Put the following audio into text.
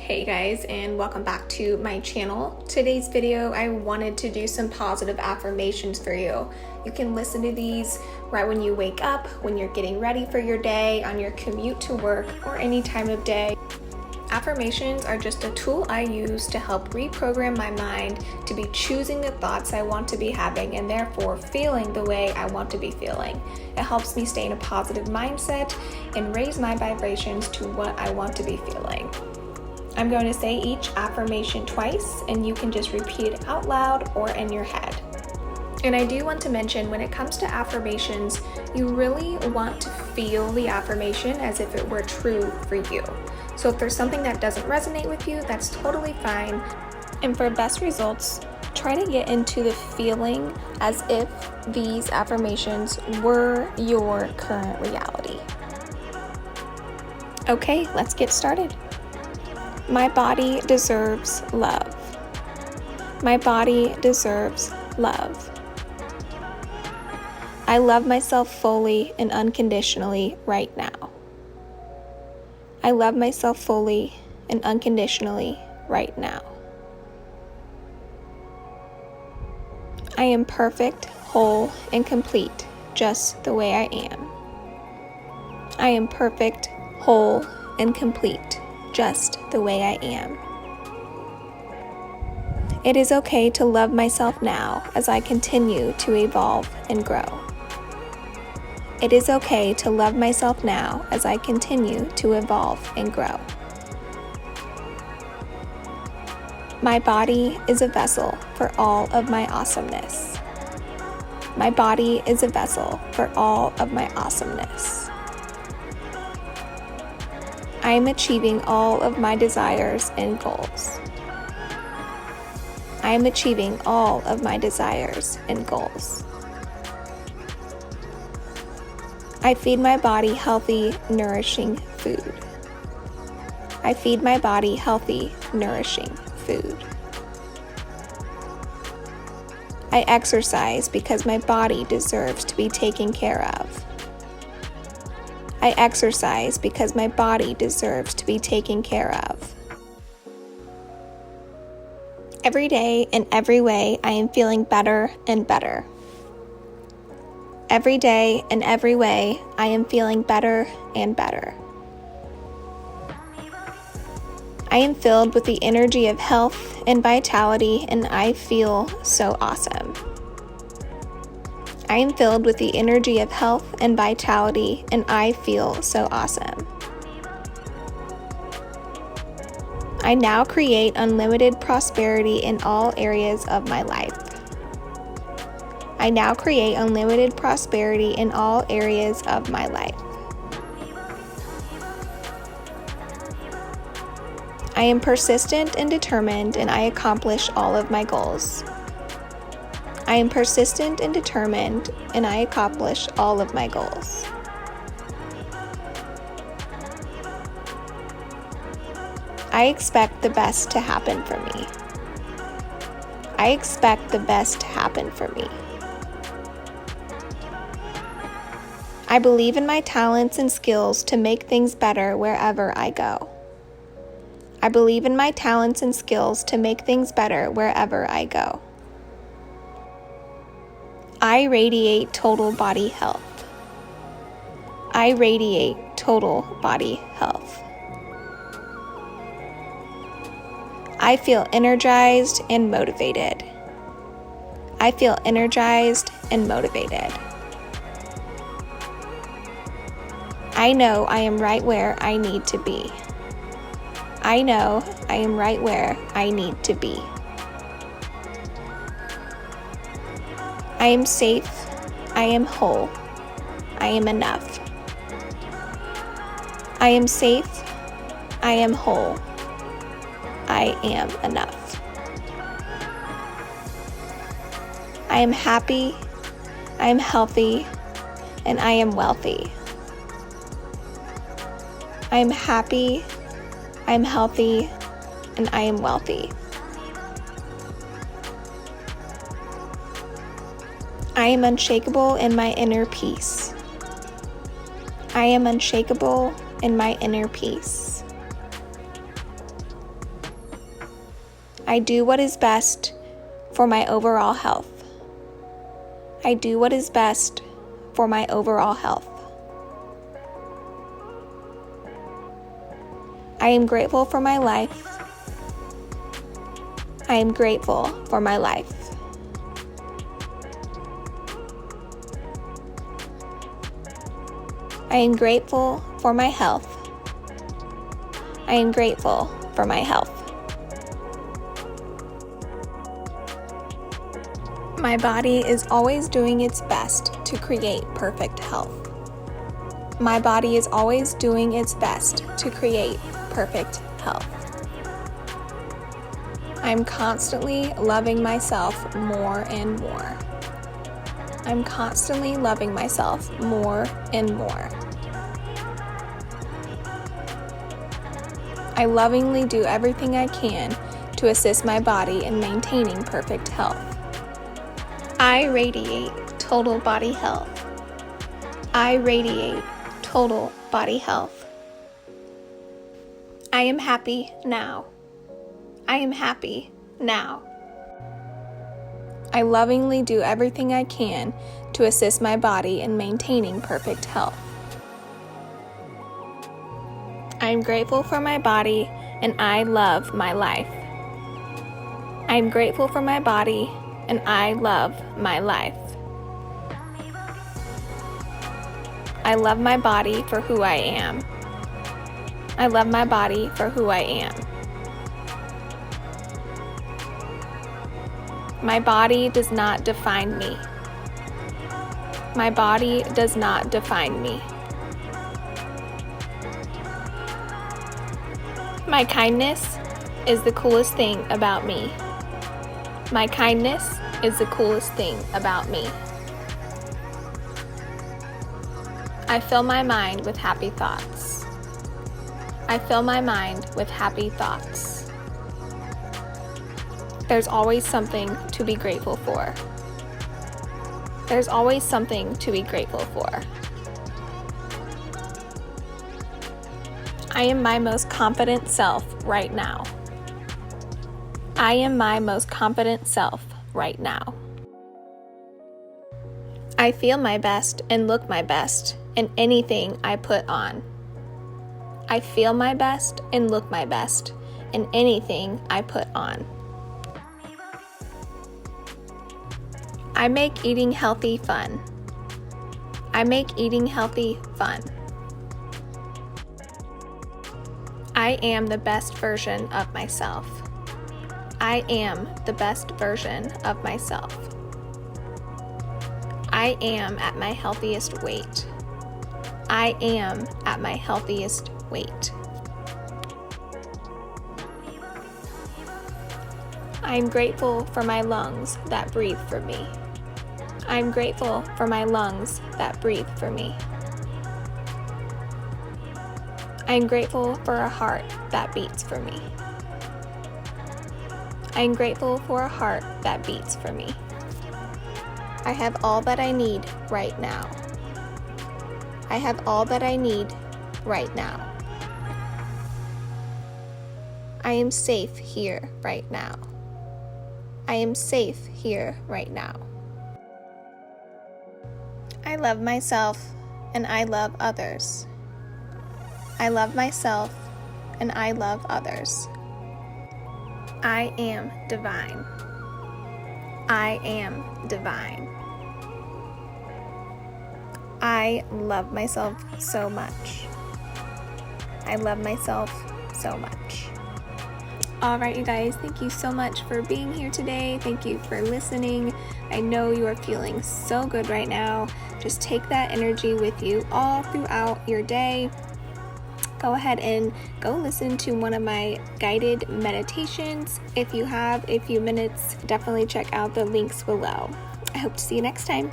Hey guys, and welcome back to my channel. Today's video, I wanted to do some positive affirmations for you. You can listen to these right when you wake up, when you're getting ready for your day, on your commute to work, or any time of day. Affirmations are just a tool I use to help reprogram my mind to be choosing the thoughts I want to be having and therefore feeling the way I want to be feeling. It helps me stay in a positive mindset and raise my vibrations to what I want to be feeling. I'm going to say each affirmation twice, and you can just repeat it out loud or in your head. And I do want to mention, when it comes to affirmations, you really want to feel the affirmation as if it were true for you. So if there's something that doesn't resonate with you, that's totally fine. And for best results, try to get into the feeling as if these affirmations were your current reality. Okay, let's get started. My body deserves love. My body deserves love. I love myself fully and unconditionally right now. I love myself fully and unconditionally right now. I am perfect, whole, and complete just the way I am. I am perfect, whole, and complete just the way I am. It is okay to love myself now as I continue to evolve and grow. It is okay to love myself now as I continue to evolve and grow. My body is a vessel for all of my awesomeness. My body is a vessel for all of my awesomeness. I am achieving all of my desires and goals. I am achieving all of my desires and goals. I feed my body healthy, nourishing food. I feed my body healthy, nourishing food. I exercise because my body deserves to be taken care of. I exercise because my body deserves to be taken care of. Every day, in every way, I am feeling better and better. Every day, in every way, I am feeling better and better. I am filled with the energy of health and vitality, and I feel so awesome. I am filled with the energy of health and vitality, and I feel so awesome. I now create unlimited prosperity in all areas of my life. I now create unlimited prosperity in all areas of my life. I am persistent and determined, and I accomplish all of my goals. I am persistent and determined, and I accomplish all of my goals. I expect the best to happen for me. I expect the best to happen for me. I believe in my talents and skills to make things better wherever I go. I believe in my talents and skills to make things better wherever I go. I radiate total body health. I radiate total body health. I feel energized and motivated. I feel energized and motivated. I know I am right where I need to be. I know I am right where I need to be. I am safe. I am whole. I am enough. I am safe. I am whole. I am enough. I am happy. I am healthy. And I am wealthy. I am happy. I am healthy. And I am wealthy. I am unshakable in my inner peace. I am unshakable in my inner peace. I do what is best for my overall health. I do what is best for my overall health. I am grateful for my life. I am grateful for my life. I am grateful for my health. I am grateful for my health. My body is always doing its best to create perfect health. My body is always doing its best to create perfect health. I'm constantly loving myself more and more. I'm constantly loving myself more and more. I lovingly do everything I can to assist my body in maintaining perfect health. I radiate total body health. I radiate total body health. I am happy now. I am happy now. I lovingly do everything I can to assist my body in maintaining perfect health. I am grateful for my body and I love my life. I am grateful for my body and I love my life. I love my body for who I am. I love my body for who I am. My body does not define me. My body does not define me. My kindness is the coolest thing about me. My kindness is the coolest thing about me. I fill my mind with happy thoughts. I fill my mind with happy thoughts. There's always something to be grateful for. There's always something to be grateful for. I am my most confident self right now. I am my most confident self right now. I feel my best and look my best in anything I put on. I feel my best and look my best in anything I put on. I make eating healthy fun. I make eating healthy fun. I am the best version of myself. I am the best version of myself. I am at my healthiest weight. I am at my healthiest weight. I'm grateful for my lungs that breathe for me. I'm grateful for my lungs that breathe for me. I'm grateful for a heart that beats for me. I'm grateful for a heart that beats for me. I have all that I need right now. I have all that I need right now. I am safe here right now. I am safe here right now. I love myself and I love others. I love myself and I love others. I am divine. I am divine. I love myself so much. I love myself so much. All right, you guys, thank you so much for being here today. Thank you for listening. I know you are feeling so good right now. Just take that energy with you all throughout your day. Go ahead and go listen to one of my guided meditations. If you have a few minutes, definitely check out the links below. I hope to see you next time.